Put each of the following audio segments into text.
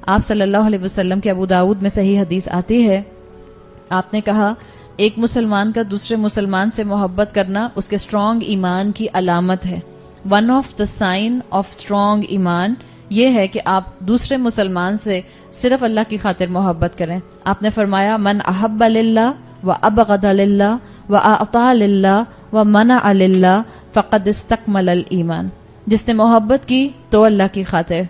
آپ صلی اللہ علیہ وسلم کے ابو داؤد میں صحیح حدیث آتی ہے، آپ نے کہا ایک مسلمان کا دوسرے مسلمان سے محبت کرنا اس کے اسٹرانگ ایمان کی علامت ہے. One of the sign of strong ایمان یہ ہے کہ آپ دوسرے مسلمان سے صرف اللہ کی خاطر محبت کریں. آپ نے فرمایا من احب للہ و ابغض للہ و اعطى للہ و منع للہ فقد استکمل الایمان. جس نے محبت کی تو اللہ کی خاطر،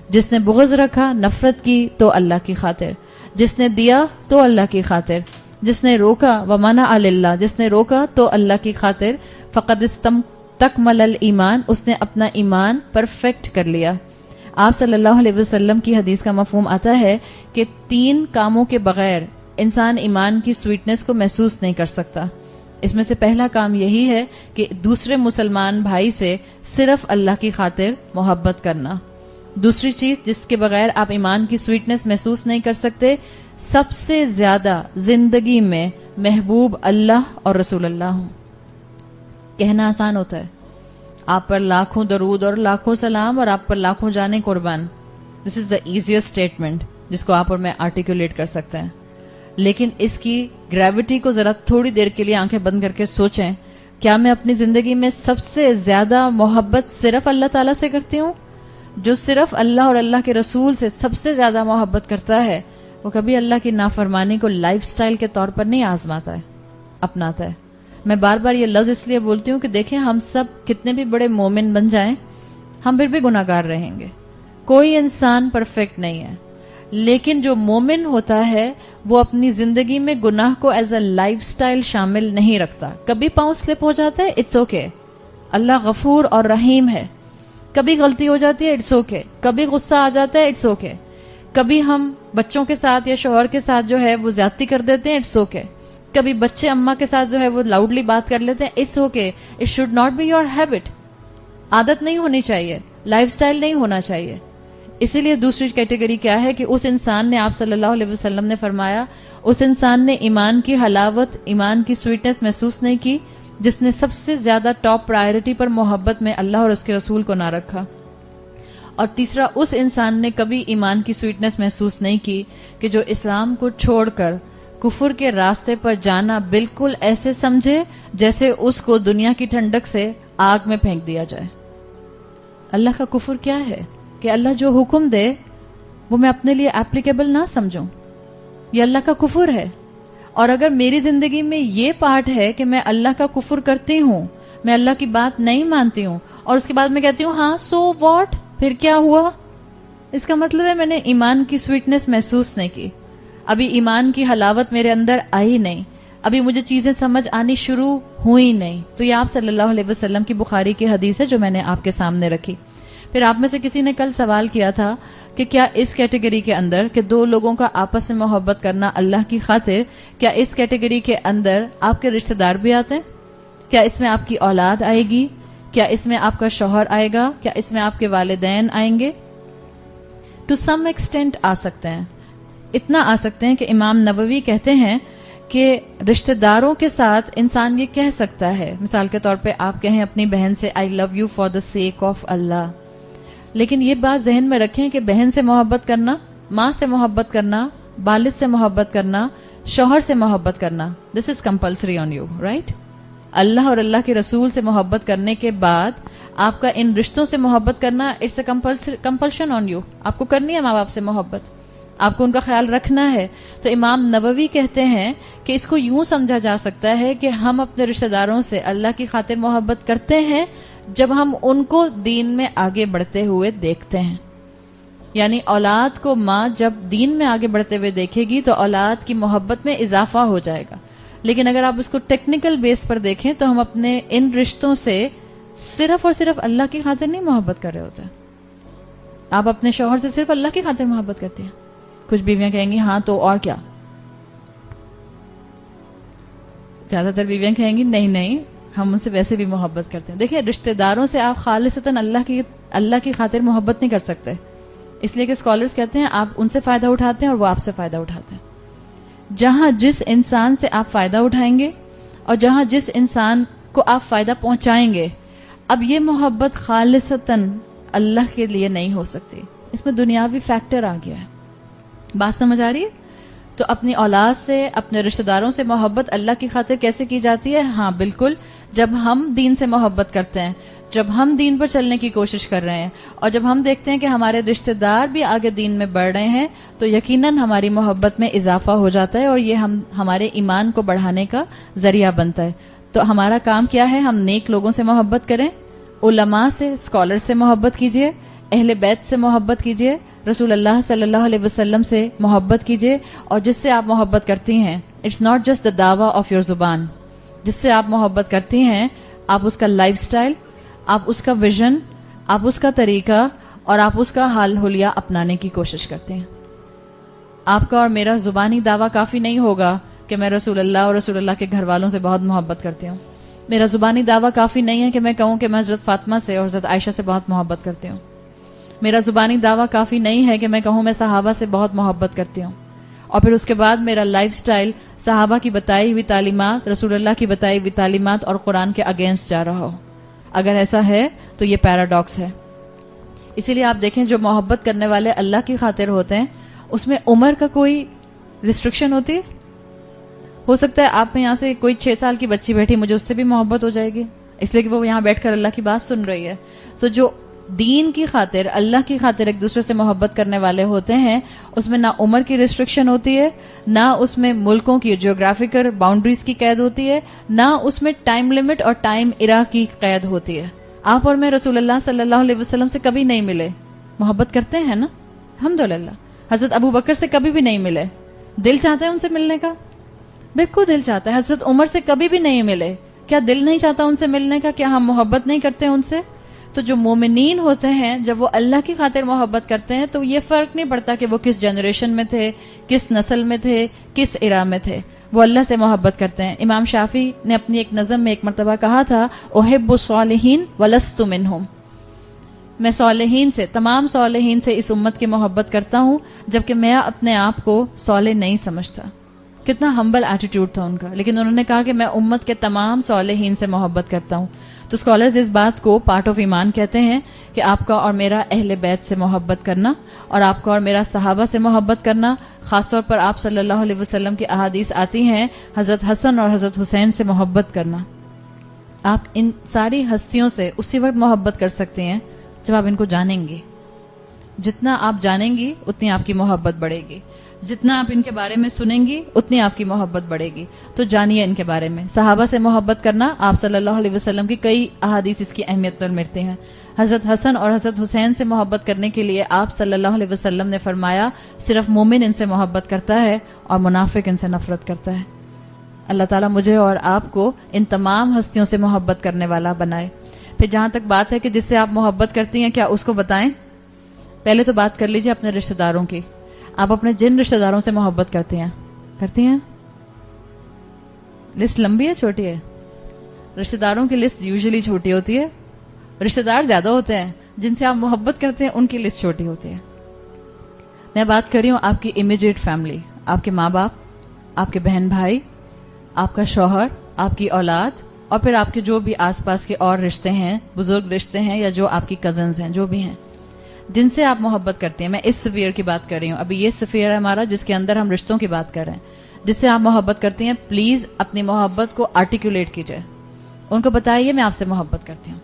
جس نے بغض رکھا نفرت کی تو اللہ کی خاطر، جس نے دیا تو اللہ کی خاطر، جس نے روکا ومنع للہ، جس نے روکا تو اللہ کی خاطر، فقد استکمل الایمان، اس نے اپنا ایمان پرفیکٹ کر لیا. آپ صلی اللہ علیہ وسلم کی حدیث کا مفہوم آتا ہے کہ 3 کاموں کے بغیر انسان ایمان کی سویٹنس کو محسوس نہیں کر سکتا. اس میں سے پہلا کام یہی ہے کہ دوسرے مسلمان بھائی سے صرف اللہ کی خاطر محبت کرنا. دوسری چیز جس کے بغیر آپ ایمان کی سویٹنس محسوس نہیں کر سکتے، سب سے زیادہ زندگی میں محبوب اللہ اور رسول اللہ ہوں. کہنا آسان ہوتا ہے، آپ پر لاکھوں درود اور لاکھوں سلام اور آپ پر لاکھوں جانے قربان. دس از دا ایزیسٹ اسٹیٹمنٹ جس کو آپ اور میں آرٹیکولیٹ کر سکتے ہیں. لیکن اس کی گریوٹی کو ذرا تھوڑی دیر کے لیے آنکھیں بند کر کے سوچیں، کیا میں اپنی زندگی میں سب سے زیادہ محبت صرف اللہ تعالیٰ سے کرتی ہوں؟ جو صرف اللہ اور اللہ کے رسول سے سب سے زیادہ محبت کرتا ہے وہ کبھی اللہ کی نافرمانی کو لائف سٹائل کے طور پر نہیں آزماتا ہے، اپناتا ہے. میں بار بار یہ لفظ اس لیے بولتی ہوں کہ دیکھیں ہم سب کتنے بھی بڑے مومن بن جائیں ہم پھر بھی گناہ گار رہیں گے. کوئی انسان پرفیکٹ نہیں ہے، لیکن جو مومن ہوتا ہے وہ اپنی زندگی میں گناہ کو ایز اے لائف سٹائل شامل نہیں رکھتا. کبھی پاؤں سلپ ہو جاتا ہے، اٹس اوکے. اللہ غفور اور رحیم ہے. کبھی غلطی ہو جاتی ہے، اٹس اوکے. کبھی غصہ آ جاتا ہے، اٹس اوکے. کبھی ہم بچوں کے ساتھ یا شوہر کے ساتھ جو ہے وہ زیادتی کر دیتے ہیں، اٹس اوکے. کبھی بچے اماں کے ساتھ جو ہے وہ لاؤڈلی بات کر لیتے ہیں، it's okay. It should not be your habit. عادت نہیں ہونی چاہیے، لائف سٹائل نہیں ہونا چاہیے. اسی لیے دوسری کیٹیگری کیا ہے کہ اس انسان نے، آپ صلی اللہ علیہ وسلم نے فرمایا، اس انسان نے ایمان کی حلاوت، ایمان کی سویٹنس محسوس نہیں کی جس نے سب سے زیادہ ٹاپ پرائرٹی پر محبت میں اللہ اور اس کے رسول کو نہ رکھا. اور تیسرا، اس انسان نے کبھی ایمان کی سویٹنس محسوس نہیں کی کہ جو اسلام کو چھوڑ کر کفر کے راستے پر جانا بالکل ایسے سمجھے جیسے اس کو دنیا کی ٹھنڈک سے آگ میں پھینک دیا جائے. اللہ کا کفر کیا ہے کہ اللہ جو حکم دے وہ میں اپنے لیے اپلیکیبل نہ سمجھوں. یہ اللہ کا کفر ہے. اور اگر میری زندگی میں یہ پارٹ ہے کہ میں اللہ کا کفر کرتی ہوں، میں اللہ کی بات نہیں مانتی ہوں اور اس کے بعد میں کہتی ہوں ہاں سو واٹ، پھر کیا ہوا، اس کا مطلب ہے میں نے ایمان کی سویٹنس محسوس نہیں کی. ابھی ایمان کی حلاوت میرے اندر آئی نہیں، ابھی مجھے چیزیں سمجھ آنی شروع ہوئی نہیں. تو یہ آپ صلی اللہ علیہ وسلم کی بخاری کی حدیث ہے جو میں نے آپ کے سامنے رکھی. پھر آپ میں سے کسی نے کل سوال کیا تھا کہ کیا اس کیٹیگری کے اندر کہ 2 لوگوں کا آپس میں محبت کرنا اللہ کی خاطر، کیا اس کیٹیگری کے اندر آپ کے رشتہ دار بھی آتے ہیں؟ کیا اس میں آپ کی اولاد آئے گی؟ کیا اس میں آپ کا شوہر آئے گا؟ کیا اس میں آپ کے والدین آئیں گے؟ ٹو سم ایکسٹینٹ آ سکتے ہیں. اتنا آ سکتے ہیں کہ امام نووی کہتے ہیں کہ رشتہ داروں کے ساتھ انسان یہ کہہ سکتا ہے، مثال کے طور پہ آپ کہیں اپنی بہن سے I love you for the sake of Allah. لیکن یہ بات ذہن میں رکھیں کہ بہن سے محبت کرنا، ماں سے محبت کرنا، والد سے محبت کرنا، شوہر سے محبت کرنا، this is compulsory on you, right? Allah اور اللہ کے رسول سے محبت کرنے کے بعد آپ کا ان رشتوں سے محبت کرنا it's a compulsion on you. آپ کو کرنی ہے ماں باپ سے محبت، آپ کو ان کا خیال رکھنا ہے. تو امام نووی کہتے ہیں کہ اس کو یوں سمجھا جا سکتا ہے کہ ہم اپنے رشتہ داروں سے اللہ کی خاطر محبت کرتے ہیں جب ہم ان کو دین میں آگے بڑھتے ہوئے دیکھتے ہیں. یعنی اولاد کو ماں جب دین میں آگے بڑھتے ہوئے دیکھے گی تو اولاد کی محبت میں اضافہ ہو جائے گا. لیکن اگر آپ اس کو ٹیکنیکل بیس پر دیکھیں تو ہم اپنے ان رشتوں سے صرف اور صرف اللہ کی خاطر نہیں محبت کر رہے ہوتے. آپ اپنے شوہر سے صرف اللہ کی خاطر محبت کرتے ہیں. کچھ بیویاں کہیں گی ہاں تو اور کیا، زیادہ تر بیویاں کہیں گی نہیں ہم ان سے ویسے بھی محبت کرتے ہیں. دیکھیں رشتہ داروں سے آپ خالصتاً اللہ کی خاطر محبت نہیں کر سکتے، اس لیے کہ اسکالرز کہتے ہیں آپ ان سے فائدہ اٹھاتے ہیں اور وہ آپ سے فائدہ اٹھاتے ہیں. جہاں جس انسان سے آپ فائدہ اٹھائیں گے اور جہاں جس انسان کو آپ فائدہ پہنچائیں گے، اب یہ محبت خالصتاً اللہ کے لیے نہیں ہو سکتی. اس میں دنیاوی فیکٹر آ گیا ہے. بات سمجھ آ رہی ہے؟ تو اپنی اولاد سے، اپنے رشتہ داروں سے محبت اللہ کی خاطر کیسے کی جاتی ہے؟ ہاں بالکل، جب ہم دین سے محبت کرتے ہیں، جب ہم دین پر چلنے کی کوشش کر رہے ہیں، اور جب ہم دیکھتے ہیں کہ ہمارے رشتہ دار بھی آگے دین میں بڑھ رہے ہیں، تو یقیناً ہماری محبت میں اضافہ ہو جاتا ہے، اور یہ ہمارے ایمان کو بڑھانے کا ذریعہ بنتا ہے۔ تو ہمارا کام کیا ہے؟ ہم نیک لوگوں سے محبت کریں، علماء سے، اسکالر سے محبت کیجیے، اہل بیت سے محبت کیجیے، رسول اللہ صلی اللہ علیہ وسلم سے محبت کیجیے، اور جس سے آپ محبت کرتی ہیں، اٹس ناٹ جسٹ دا دعویٰ آف یور زبان، جس سے آپ محبت کرتی ہیں، آپ اس کا لائف سٹائل، آپ اس کا ویژن، آپ اس کا طریقہ، اور آپ اس کا حال حلیہ اپنانے کی کوشش کرتے ہیں۔ آپ کا اور میرا زبانی دعویٰ کافی نہیں ہوگا کہ میں رسول اللہ اور رسول اللہ کے گھر والوں سے بہت محبت کرتی ہوں۔ میرا زبانی دعویٰ کافی نہیں ہے کہ میں کہوں کہ میں حضرت فاطمہ سے اور حضرت عائشہ سے بہت محبت کرتی ہوں۔ میرا زبانی دعویٰ کافی نہیں ہے کہ میں کہوں میں صحابہ سے بہت محبت کرتی ہوں، اور پھر اس کے بعد میرا لائف سٹائل صحابہ کی بتائی ہوئی تعلیمات، رسول اللہ کی بتائی ہوئی تعلیمات اور قرآن کے اگینسٹ جا رہا ہو۔ اگر ایسا ہے تو یہ پیراڈاکس ہے۔ اسی لیے آپ دیکھیں جو محبت کرنے والے اللہ کی خاطر ہوتے ہیں، اس میں عمر کا کوئی ریسٹرکشن ہوتی ہے؟ ہو سکتا ہے آپ میں یہاں سے کوئی 6 سال کی بچی بیٹھی، مجھے اس سے بھی محبت ہو جائے گی، اس لیے کہ وہ یہاں بیٹھ کر اللہ کی بات سن رہی ہے۔ تو جو دین کی خاطر، اللہ کی خاطر ایک دوسرے سے محبت کرنے والے ہوتے ہیں، اس میں نہ عمر کی ریسٹرکشن ہوتی ہے، نہ اس میں ملکوں کی جیوگرافیکل باؤنڈریز کی قید ہوتی ہے، نہ اس میں ٹائم لمٹ اور ٹائم ایرا کی قید ہوتی ہے۔ آپ اور میں رسول اللہ صلی اللہ علیہ وسلم سے کبھی نہیں ملے، محبت کرتے ہیں نا، الحمدللہ۔ حضرت ابو بکر سے کبھی بھی نہیں ملے، دل چاہتا ہے ان سے ملنے کا؟ بالکل دل چاہتا ہے۔ حضرت عمر سے کبھی بھی نہیں ملے، کیا دل نہیں چاہتا ان سے ملنے کا؟ کیا ہم محبت نہیں کرتے ان سے؟ تو جو مومنین ہوتے ہیں، جب وہ اللہ کی خاطر محبت کرتے ہیں، تو یہ فرق نہیں پڑتا کہ وہ کس جنریشن میں تھے، کس نسل میں تھے، کس ایرا میں تھے، وہ اللہ سے محبت کرتے ہیں۔ امام شافعی نے اپنی ایک نظم میں ایک مرتبہ کہا تھا، احب الصالحین ولست منہم، میں صالحین سے، تمام صالحین سے اس امت کی محبت کرتا ہوں، جبکہ میں اپنے آپ کو صالح نہیں سمجھتا۔ کتنا ہمبل ایٹیٹیوڈ تھا ان کا، لیکن انہوں نے کہا کہ میں امت کے تمام صالحین سے محبت کرتا ہوں۔ تو اسکالرز اس بات کو پارٹ آف ایمان کہتے ہیں کہ آپ کا اور میرا اہل بیت سے محبت کرنا، اور آپ کا اور میرا صحابہ سے محبت کرنا، خاص طور پر آپ صلی اللہ علیہ وسلم کی احادیث آتی ہیں حضرت حسن اور حضرت حسین سے محبت کرنا۔ آپ ان ساری ہستیوں سے اسی وقت محبت کر سکتے ہیں جب آپ ان کو جانیں گے۔ جتنا آپ جانیں گی اتنی آپ کی محبت بڑھے گی، جتنا آپ ان کے بارے میں سنیں گی اتنی آپ کی محبت بڑھے گی۔ تو جانیے ان کے بارے میں۔ صحابہ سے محبت کرنا، آپ صلی اللہ علیہ وسلم کی کئی احادیث اس کی اہمیت پر ملتے ہیں۔ حضرت حسن اور حضرت حسین سے محبت کرنے کے لیے آپ صلی اللہ علیہ وسلم نے فرمایا، صرف مومن ان سے محبت کرتا ہے اور منافق ان سے نفرت کرتا ہے۔ اللہ تعالیٰ مجھے اور آپ کو ان تمام ہستیوں سے محبت کرنے والا بنائے۔ پھر جہاں تک بات ہے کہ جس سے آپ محبت کرتی ہیں، کیا اس کو بتائیں؟ پہلے تو بات کر لیجیے اپنے رشتہ داروں کی۔ آپ اپنے جن رشتہ داروں سے محبت کرتی ہیں؟ لسٹ لمبی ہے چھوٹی ہے؟ رشتہ داروں کی لسٹ یوزلی چھوٹی ہوتی ہے، رشتہ دار زیادہ ہوتے ہیں، جن سے آپ محبت کرتے ہیں ان کی لسٹ چھوٹی ہوتی ہے۔ میں بات کر رہی ہوں آپ کی امیجیٹ فیملی، آپ کے ماں باپ، آپ کے بہن بھائی، آپ کا شوہر، آپ کی اولاد، اور پھر آپ کے جو بھی آس پاس کے اور رشتے ہیں، بزرگ رشتے ہیں، یا جو آپ کی کزنز ہیں، جو بھی ہیں، جن سے آپ محبت کرتے ہیں۔ میں اس سفیر کی بات کر رہی ہوں، ابھی یہ سفیر ہے ہمارا جس کے اندر ہم رشتوں کی بات کر رہے ہیں۔ جس سے آپ محبت کرتی ہیں، پلیز اپنی محبت کو آرٹیکولیٹ کیجئے، ان کو بتائیے میں آپ سے محبت کرتی ہوں۔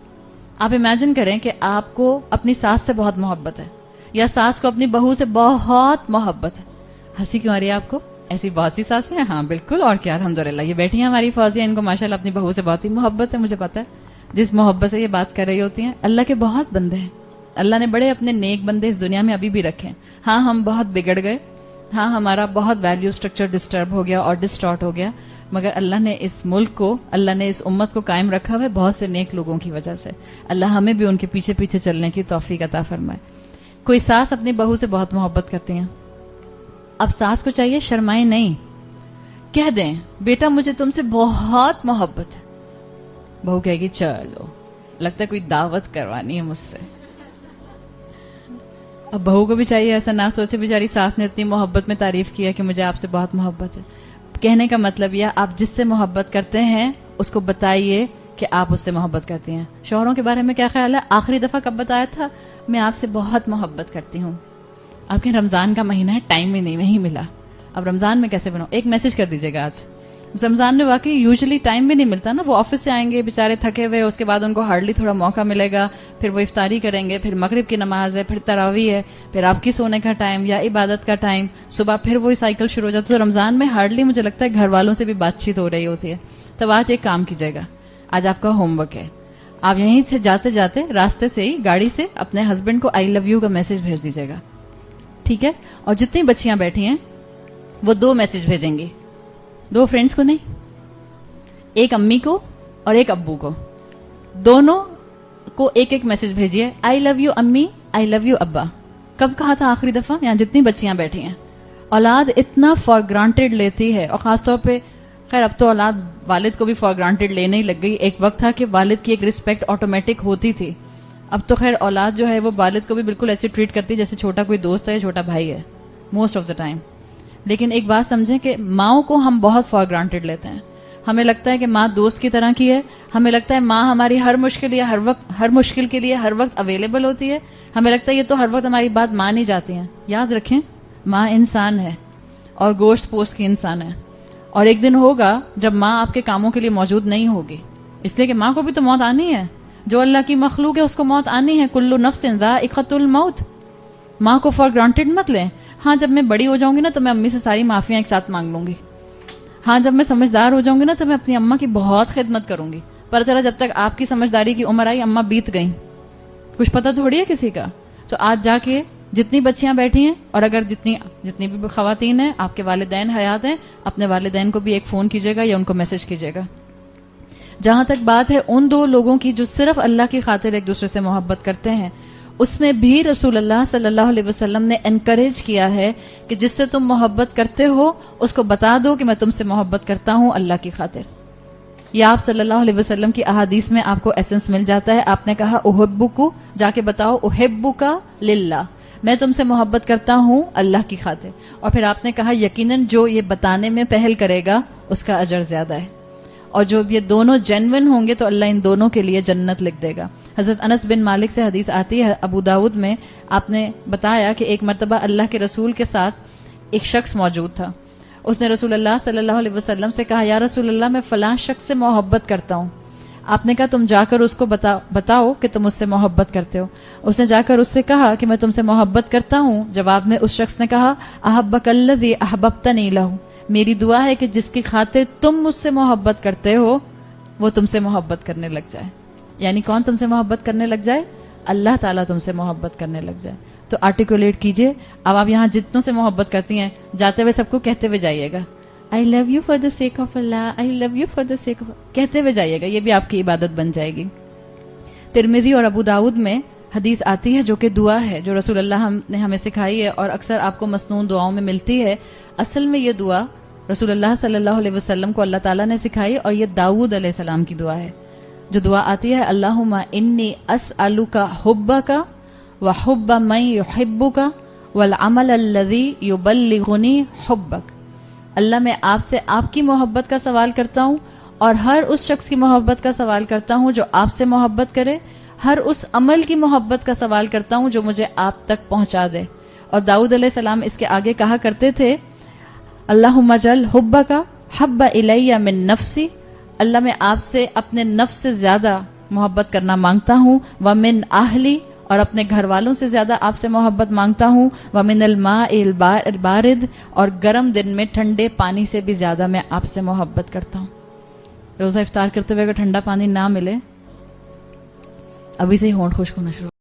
آپ امیجن کریں کہ آپ کو اپنی ساس سے بہت محبت ہے، یا ساس کو اپنی بہو سے بہت محبت ہے۔ ہنسی کیوں آ رہی ہے آپ کو؟ ایسی بہت سی ساسیں ہیں، ہاں بالکل، اور کیا، الحمدللہ یہ بیٹھی ہیں ہماری فوزیہ، ان کو ماشاءاللہ اپنی بہو سے بہت ہی محبت ہے، مجھے پتا ہے جس محبت سے یہ بات کر رہی ہوتی ہیں۔ اللہ کے بہت بندے ہیں، اللہ نے بڑے اپنے نیک بندے اس دنیا میں ابھی بھی رکھے ہیں۔ ہاں ہم بہت بگڑ گئے، ہاں ہمارا بہت ویلیو سٹرکچر ڈسٹرب ہو گیا اور ڈسٹارٹ ہو گیا، مگر اللہ نے اس ملک کو، اللہ نے اس امت کو قائم رکھا ہوا ہے بہت سے نیک لوگوں کی وجہ سے۔ اللہ ہمیں بھی ان کے پیچھے پیچھے چلنے کی توفیق عطا فرمائے۔ کوئی ساس اپنی بہو سے بہت محبت کرتی ہیں، اب ساس کو چاہیے شرمائیں نہیں، کہہ دیں بیٹا مجھے تم سے بہت محبت ہے۔ بہو کہے گی چلو لگتا ہے کوئی دعوت کروانی ہے مجھ سے۔ اب بہو کو بھی چاہیے ایسا نہ سوچے بیچاری ساس نے اتنی محبت میں تعریف کیا کہ مجھے آپ سے بہت محبت ہے۔ کہنے کا مطلب یہ، آپ جس سے محبت کرتے ہیں اس کو بتائیے کہ آپ اس سے محبت کرتی ہیں۔ شوہروں کے بارے میں کیا خیال ہے؟ آخری دفعہ کب بتایا تھا میں آپ سے بہت محبت کرتی ہوں؟ آپ کے رمضان کا مہینہ ہے، ٹائم ہی نہیں ملا، اب رمضان میں کیسے بناؤ؟ ایک میسج کر دیجیے گا آج. رمضان میں واقعی یوزلی ٹائم بھی نہیں ملتا نا، وہ آفس سے آئیں گے بیچارے تھکے ہوئے، اس کے بعد ان کو ہارڈلی تھوڑا موقع ملے گا، پھر وہ افطاری کریں گے، پھر مغرب کی نماز ہے، پھر تراویح ہے، پھر آپ کی سونے کا ٹائم یا عبادت کا ٹائم، صبح پھر وہی سائیکل شروع ہو جاتا ہے. تو رمضان میں ہارڈلی مجھے لگتا ہے گھر والوں سے بھی بات چیت ہو رہی ہوتی ہے. تب آج ایک کام کیجیے گا، آج آپ کا ہوم ورک ہے، آپ یہیں سے جاتے جاتے راستے سے ہی گاڑی سے اپنے ہسبینڈ کو آئی لو یو کا میسج بھیج دیجیے گا، ٹھیک ہے؟ اور جتنی بچیاں بیٹھی ہیں وہ 2 میسج بھیجیں گی، 2 فرینڈس کو نہیں، ایک امی کو اور ایک ابو کو، دونوں کو ایک ایک میسج بھیجیے، آئی لو یو امی، آئی لو یو ابا. کب کہا تھا آخری دفعہ؟ یہاں جتنی بچیاں بیٹھی ہیں. اولاد اتنا فار گرانٹیڈ لیتی ہے، اور خاص طور پہ خیر اب تو اولاد والد کو بھی فار گرانٹیڈ لینے ہی لگ گئی. ایک وقت تھا کہ والد کی ایک رسپیکٹ آٹومیٹک ہوتی تھی، اب تو خیر اولاد جو ہے وہ والد کو بھی بالکل ایسے ٹریٹ کرتی ہے جیسے چھوٹا کوئی دوست ہے یا چھوٹا بھائی ہے موسٹ آف دا ٹائم. لیکن ایک بات سمجھیں کہ ماؤں کو ہم بہت فار گرانٹیڈ لیتے ہیں. ہمیں لگتا ہے کہ ماں دوست کی طرح کی ہے، ہمیں لگتا ہے ماں ہماری ہر مشکل کے لیے ہر وقت اویلیبل ہوتی ہے، ہمیں لگتا ہے یہ تو ہر وقت ہماری بات مان ہی جاتی ہیں. یاد رکھیں ماں انسان ہے اور گوشت پوست کی انسان ہے، اور ایک دن ہوگا جب ماں آپ کے کاموں کے لیے موجود نہیں ہوگی، اس لیے کہ ماں کو بھی تو موت آنی ہے، جو اللہ کی مخلوق ہے اس کو موت آنی ہے. کل نفس ذائقۃ الموت. ماں کو فار گرانٹیڈ مت لیں. ہاں جب میں بڑی ہو جاؤں گی نا تو میں امی سے ساری معافیاں ایک ساتھ مانگ لوں گی، ہاں جب میں سمجھدار ہو جاؤں گی نا تو میں اپنی اماں کی بہت خدمت کروں گی. پر چلا جب تک آپ کی سمجھداری کی عمر آئی اماں بیت گئیں، کچھ پتہ تھوڑی ہے کسی کا. تو آج جا کے جتنی بچیاں بیٹھی ہیں، اور اگر جتنی بھی خواتین ہیں، آپ کے والدین حیات ہیں، اپنے والدین کو بھی ایک فون کیجیے گا یا ان کو میسج کیجیے گا. جہاں تک بات ہے ان 2 لوگوں کی جو صرف اللہ کی خاطر ایک دوسرے سے محبت کرتے ہیں، اس میں بھی رسول اللہ صلی اللہ علیہ وسلم نے انکریج کیا ہے کہ جس سے تم محبت کرتے ہو اس کو بتا دو کہ میں تم سے محبت کرتا ہوں اللہ کی خاطر. یہ آپ صلی اللہ علیہ وسلم کی احادیث میں آپ کو ایسنس مل جاتا ہے. آپ نے کہا احبکو، جا کے بتاؤ احبک للہ، میں تم سے محبت کرتا ہوں اللہ کی خاطر. اور پھر آپ نے کہا یقیناً جو یہ بتانے میں پہل کرے گا اس کا اجر زیادہ ہے، اور جو یہ دونوں جینون ہوں گے تو اللہ ان دونوں کے لیے جنت لکھ دے گا. حضرت انس بن مالک سے حدیث آتی ہے ابو داؤد میں، آپ نے بتایا کہ ایک مرتبہ اللہ کے رسول کے ساتھ ایک شخص موجود تھا. اس نے رسول اللہ صلی اللہ علیہ وسلم سے کہا یا رسول اللہ میں فلاں شخص سے محبت کرتا ہوں. آپ نے کہا تم جا کر اس کو بتاؤ کہ تم اس سے محبت کرتے ہو. اس نے جا کر اس سے کہا کہ میں تم سے محبت کرتا ہوں. جواب میں اس شخص نے کہا احبک الذی احببتنی لہ، میری دعا ہے کہ جس کی خاطر تم مجھ سے محبت کرتے ہو وہ تم سے محبت کرنے لگ جائے. یعنی کون تم سے محبت کرنے لگ جائے؟ اللہ تعالیٰ تم سے محبت کرنے لگ جائے. تو آرٹیکولیٹ کیجئے. اب آپ یہاں جتنوں سے محبت کرتی ہیں جاتے ہوئے سب کو کہتے ہوئے جائیے گا I love you for the sake of Allah, I love you for the sake of، کہتے ہوئے جائیے گا، یہ بھی آپ کی عبادت بن جائے گی. ترمذی اور ابو داؤد میں حدیث آتی ہے جو کہ دعا ہے جو رسول اللہ نے ہمیں سکھائی ہے اور اکثر آپ کو مسنون دعاؤں میں ملتی ہے. اصل میں یہ دعا رسول اللہ صلی اللہ علیہ وسلم کو اللہ تعالیٰ نے سکھائی، اور یہ داؤد علیہ السلام کی دعا ہے. جو دعا آتی ہے اللہم انی اسألک حبک وحب من یحبک والعمل الذی یبلغنی حبک. اللہ میں آپ سے آپ کی محبت کا سوال کرتا ہوں اور ہر اس شخص کی محبت کا سوال کرتا ہوں جو آپ سے محبت کرے، ہر اس عمل کی محبت کا سوال کرتا ہوں جو مجھے آپ تک پہنچا دے. اور داؤد علیہ السلام اس کے آگے کہا کرتے تھے اللہم اجعل حبک حب الی من نفسی، اللہ میں آپ سے اپنے نفس سے زیادہ محبت کرنا مانگتا ہوں، ومن اہلی، اور اپنے گھر والوں سے زیادہ آپ سے محبت مانگتا ہوں، ومن الماء البارد، اور گرم دن میں ٹھنڈے پانی سے بھی زیادہ میں آپ سے محبت کرتا ہوں. روزہ افطار کرتے ہوئے اگر ٹھنڈا پانی نہ ملے ابھی سے ہی ہونٹ خشک ہونا شروع